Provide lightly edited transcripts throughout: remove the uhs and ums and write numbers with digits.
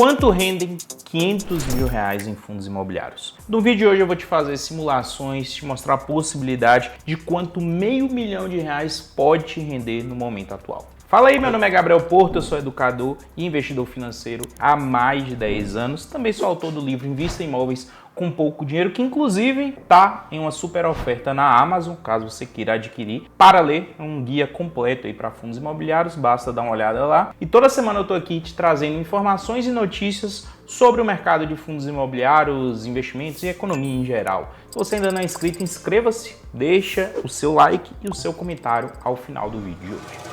Quanto rendem 500 mil reais em fundos imobiliários? No vídeo de hoje eu vou te fazer simulações, te mostrar a possibilidade de quanto R$500 mil pode te render no momento atual. Fala aí, meu nome é Gabriel Porto, eu sou educador e investidor financeiro há mais de 10 anos. Também sou autor do livro Invista em Imóveis com Pouco Dinheiro, que inclusive está em uma super oferta na Amazon, caso você queira adquirir. Para ler um guia completo aí para fundos imobiliários, basta dar uma olhada lá. E toda semana eu estou aqui te trazendo informações e notícias sobre o mercado de fundos imobiliários, investimentos e economia em geral. Se você ainda não é inscrito, inscreva-se, deixa o seu like e o seu comentário ao final do vídeo de hoje.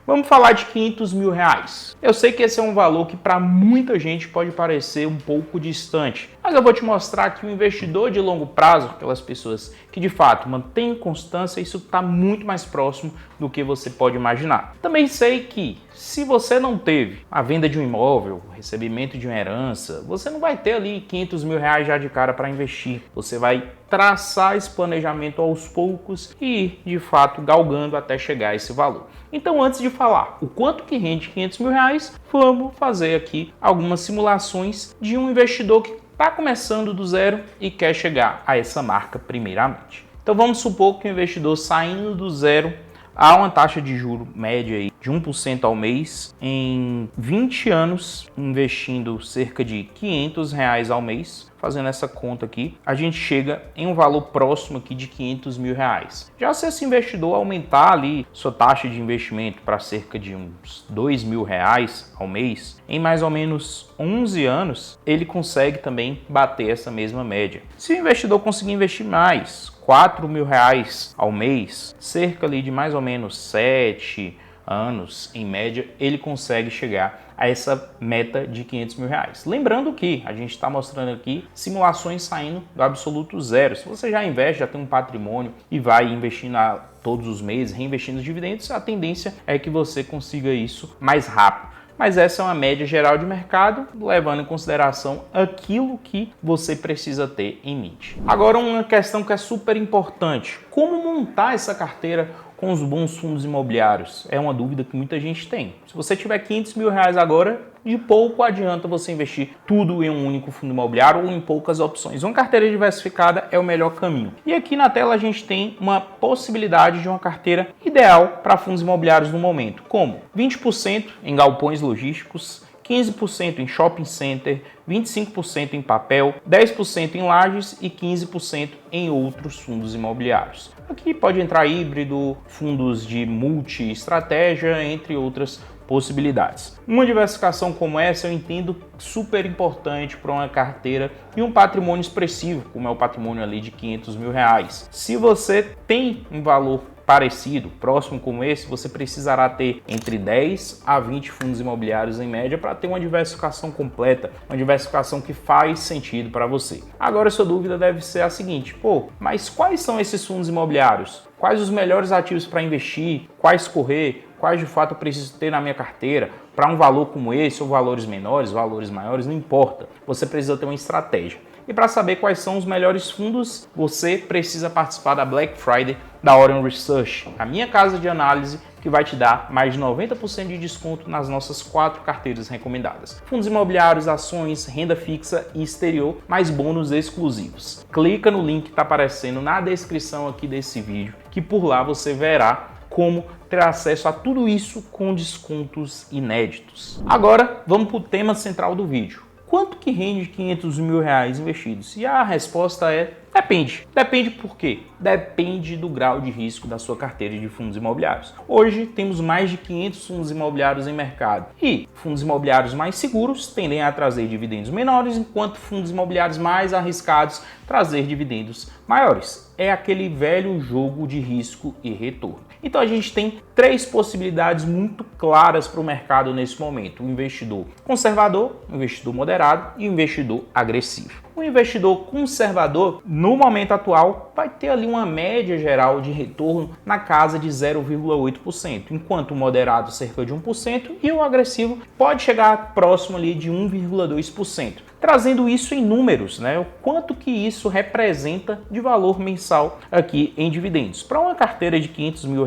Vamos falar de 500 mil reais. Eu sei que esse é um valor que para muita gente pode parecer um pouco distante, mas eu vou te mostrar que o investidor de longo prazo, aquelas pessoas que de fato mantêm constância, isso está muito mais próximo do que você pode imaginar. Também sei que se você não teve a venda de um imóvel, o recebimento de uma herança, você não vai ter ali 500 mil reais já de cara para investir. Você vai traçar esse planejamento aos poucos e ir, de fato, galgando até chegar a esse valor. Então, antes de falar o quanto que rende 500 mil reais, vamos fazer aqui algumas simulações de um investidor que está começando do zero e quer chegar a essa marca primeiramente. Então, vamos supor que o investidor saindo do zero há uma taxa de juro média aí de 1% ao mês, em 20 anos, investindo cerca de 500 reais ao mês. Fazendo essa conta aqui, a gente chega em um valor próximo aqui de 500 mil reais. Já se esse investidor aumentar ali sua taxa de investimento para cerca de uns 2 mil reais ao mês, em mais ou menos 11 anos, ele consegue também bater essa mesma média. Se o investidor conseguir investir mais, 4 mil reais ao mês, cerca ali de mais ou menos 7 anos, em média, ele consegue chegar a essa meta de 500 mil reais. Lembrando que a gente está mostrando aqui simulações saindo do absoluto zero. Se você já investe, já tem um patrimônio e vai investindo todos os meses, reinvestindo os dividendos, a tendência é que você consiga isso mais rápido. Mas essa é uma média geral de mercado, levando em consideração aquilo que você precisa ter em mente. Agora, uma questão que é super importante: como montar essa carteira com os bons fundos imobiliários? É uma dúvida que muita gente tem. Se você tiver 500 mil reais agora, de pouco adianta você investir tudo em um único fundo imobiliário ou em poucas opções. Uma carteira diversificada é o melhor caminho. E aqui na tela a gente tem uma possibilidade de uma carteira ideal para fundos imobiliários no momento, como 20% em galpões logísticos, 15% em shopping center, 25% em papel, 10% em lajes e 15% em outros fundos imobiliários. Aqui pode entrar híbrido, fundos de multi-estratégia, entre outras possibilidades. Uma diversificação como essa eu entendo super importante para uma carteira e um patrimônio expressivo, como é o patrimônio ali de 500 mil reais. Se você tem um valor parecido, próximo como esse, você precisará ter entre 10 a 20 fundos imobiliários em média para ter uma diversificação completa, uma diversificação que faz sentido para você. Agora, sua dúvida deve ser a seguinte: mas quais são esses fundos imobiliários? Quais os melhores ativos para investir? Quais escolher? Quais de fato eu preciso ter na minha carteira para um valor como esse, ou valores menores, valores maiores, não importa. Você precisa ter uma estratégia. E para saber quais são os melhores fundos, você precisa participar da Black Friday da Orion Research, a minha casa de análise, que vai te dar mais de 90% de desconto nas nossas 4 carteiras recomendadas: fundos imobiliários, ações, renda fixa e exterior, mais bônus exclusivos. Clica no link que está aparecendo na descrição aqui desse vídeo, que por lá você verá como ter acesso a tudo isso com descontos inéditos. Agora, vamos para o tema central do vídeo. Quanto que rende 500 mil reais investidos? E a resposta é: depende. Depende por quê? Depende do grau de risco da sua carteira de fundos imobiliários. Hoje temos mais de 500 fundos imobiliários em mercado. E fundos imobiliários mais seguros tendem a trazer dividendos menores, enquanto fundos imobiliários mais arriscados trazer dividendos maiores. É aquele velho jogo de risco e retorno. Então a gente tem 3 possibilidades muito claras para o mercado nesse momento: o investidor conservador, o investidor moderado e o investidor agressivo. O investidor conservador, no momento atual, vai ter ali uma média geral de retorno na casa de 0,8%, enquanto o moderado cerca de 1% e o agressivo pode chegar próximo ali de 1,2%. Trazendo isso em números, né? O quanto que isso representa de valor mensal aqui em dividendos. Para uma carteira de R$500 mil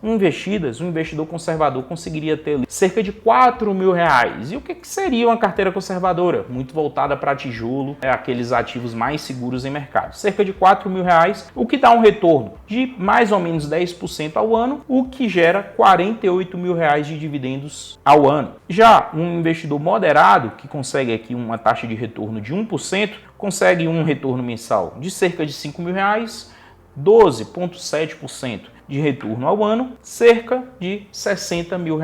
investidas, um investidor conservador conseguiria ter cerca de R$4 mil. E o que seria uma carteira conservadora? Muito voltada para tijolo, aqueles ativos mais seguros em mercado. Cerca de R$4 mil, o que dá um retorno de mais ou menos 10% ao ano, o que gera R$48 mil de dividendos ao ano. Já um investidor moderado, que consegue aqui uma taxa de retorno de 1%, consegue um retorno mensal de cerca de R$5 mil, 12,7% de retorno ao ano, cerca de R$60 mil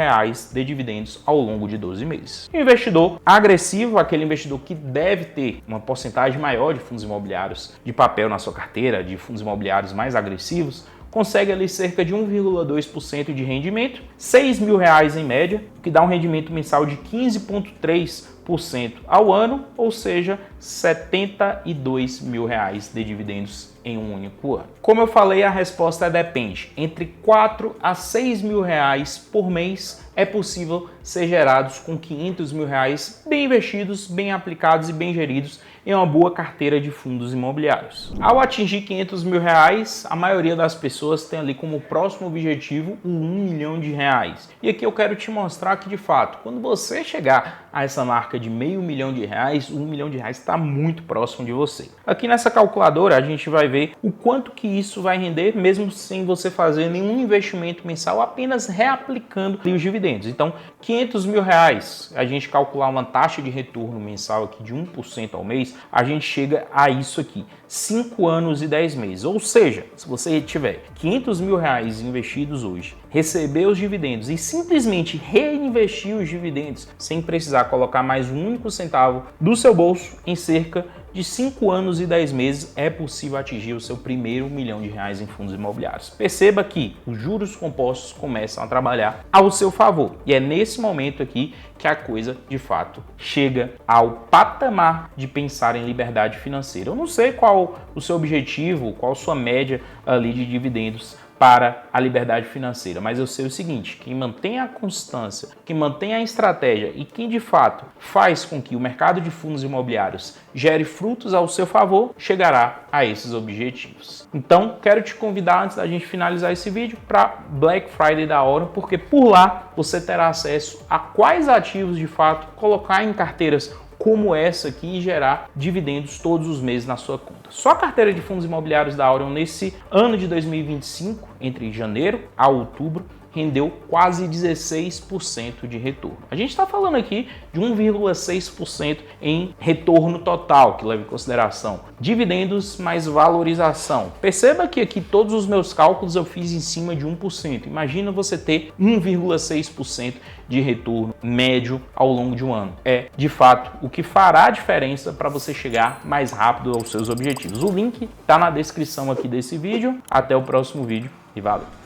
de dividendos ao longo de 12 meses. O investidor agressivo, aquele investidor que deve ter uma porcentagem maior de fundos imobiliários de papel na sua carteira, de fundos imobiliários mais agressivos, consegue ali cerca de 1,2% de rendimento, R$6 mil em média, o que dá um rendimento mensal de 15,3% ao ano, ou seja, R$72 mil de dividendos em um único ano. Como eu falei, a resposta depende. Entre 4 a 6 mil por mês é possível ser gerados com R$500 mil bem investidos, bem aplicados e bem geridos em uma boa carteira de fundos imobiliários. Ao atingir R$500 mil, a maioria das pessoas tem ali como próximo objetivo o R$1 milhão. E aqui eu quero te mostrar que, de fato, quando você chegar a essa marca de R$500 mil, R$1 milhão está muito próximo de você. Aqui nessa calculadora a gente vai ver o quanto que isso vai render, mesmo sem você fazer nenhum investimento mensal, apenas reaplicando os dividendos. Então, R$500 mil, a gente calcular uma taxa de retorno mensal aqui de 1% ao mês, a gente chega a isso aqui, 5 anos e 10 meses. Ou seja, se você tiver R$500 mil investidos hoje, receber os dividendos e simplesmente reinvestir os dividendos sem precisar colocar mais um único centavo do seu bolso, em cerca de 5 anos e 10 meses é possível atingir o seu primeiro R$1 milhão em fundos imobiliários. Perceba que os juros compostos começam a trabalhar ao seu favor. E é nesse momento aqui que a coisa, de fato, chega ao patamar de pensar em liberdade financeira. Eu não sei qual o seu objetivo, qual a sua média ali de dividendos para a liberdade financeira, mas eu sei o seguinte: quem mantém a constância, quem mantém a estratégia e quem de fato faz com que o mercado de fundos imobiliários gere frutos ao seu favor, chegará a esses objetivos. Então, quero te convidar, antes da gente finalizar esse vídeo, para Black Friday da Aurum, porque por lá você terá acesso a quais ativos de fato colocar em carteiras como essa aqui e gerar dividendos todos os meses na sua conta. Só a carteira de fundos imobiliários da Aurum nesse ano de 2025, entre janeiro a outubro, rendeu quase 16% de retorno. A gente está falando aqui de 1,6% em retorno total, que leva em consideração dividendos mais valorização. Perceba que aqui todos os meus cálculos eu fiz em cima de 1%. Imagina você ter 1,6% de retorno médio ao longo de um ano. É, de fato, o que fará a diferença para você chegar mais rápido aos seus objetivos. O link está na descrição aqui desse vídeo. Até o próximo vídeo e valeu!